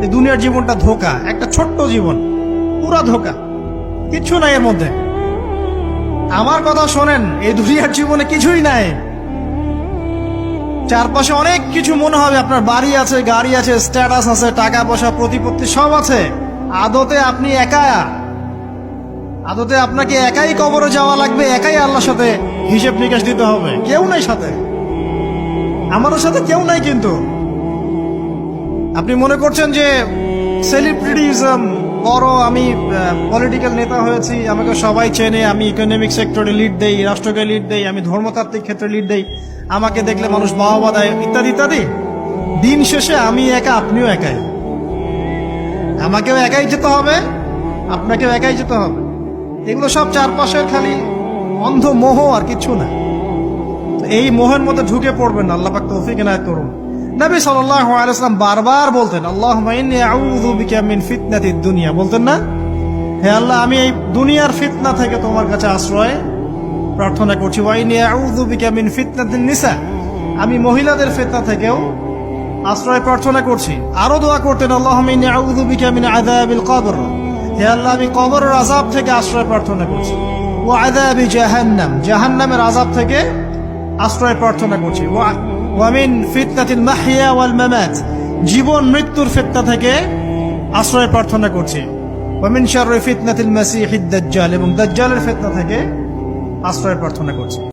এই দুনিয়ার জীবনটা ধোঁকা, একটা ছোট্ট জীবন, পুরা ধোঁকা, কিচ্ছু নাই এর মধ্যে। আমার কথা শোনেন, এই দুনিয়ার জীবনে কিছুই নাই। চারপাশে অনেক কিছু মনে হবে, আপনার বাড়ি আছে, গাড়ি আছে, স্ট্যাটাস আছে, টাকা পয়সা, প্রতিপত্তি সব আছে। আদতে আপনি একা, আদতে আপনাকে একাই কবরে যাওয়া লাগবে, একাই আল্লাহর সাথে হিসেব নিকাশ দিতে হবে। কেউ নাই সাথে, আমাদের সাথে কেউ নাই। কিন্তু আপনি মনে করছেন যে সেলিব্রিটিজম, বড় আমি পলিটিক্যাল নেতা হয়েছি, আমাকে সবাই চেনে, আমি ইকোনমিক সেক্টরে লিড দেই, রাষ্ট্রকে লিড দেই, আমি ধর্মতাত্ত্বিক ক্ষেত্রে লিড দেই, আমাকে দেখলে মানুষ বাহবা দেয়, ইত্যাদি ইত্যাদি। দিন শেষে আমি একা, আপনিও একাই। আমাকেও একাই যেতে হবে, আপনাকেও একাই যেতে হবে। এগুলো সব চারপাশের খালি অন্ধ মোহ, আর কিছু না। এই মোহের মধ্যে ঢুকে পড়বেন না, আল্লাহ পাক তৌফিক এনায়েত করুন। নবী সাল্লাল্লাহু আলাইহি ওয়াসাল্লাম বারবার বলতেন, আল্লাহুম্মা ইন্নী আউযু বিকা মিন ফিতনাতিদ দুনিয়া, বলতেন না? হে আল্লাহ, আমি এই দুনিয়ার ফিতনা থেকে তোমার কাছে আশ্রয় প্রার্থনা করছি। ওয়া ইন্নী আউযু বিকা মিন ফিতনাতিন নিসা, আমি মহিলাদের ফিতনা থেকেও আশ্রয় প্রার্থনা করছি। আরো দোয়া করতেন, আল্লাহুম্মা ইন্নী আউযু বিকা মিন আযাবিল কবর, হে আল্লাহ, আমি কবরের আযাব থেকে আশ্রয় প্রার্থনা করছি। ওয়া আযাবি জাহান্নাম, জাহান্নামের আযাব থেকে আশ্রয় প্রার্থনা করছি। ওয়া মিন ফিতনাতিল মাহইয়া ওয়াল মামাত, জীবন মৃত্যুর ফিতনা থেকে আশ্রয় প্রার্থনা করছি। ওয়া মিন শাররি ফিতনাতিল মাসিহিদ দাজ্জাল, এবং দাজ্জালের ফিতনা থেকে আশ্রয় প্রার্থনা করছি।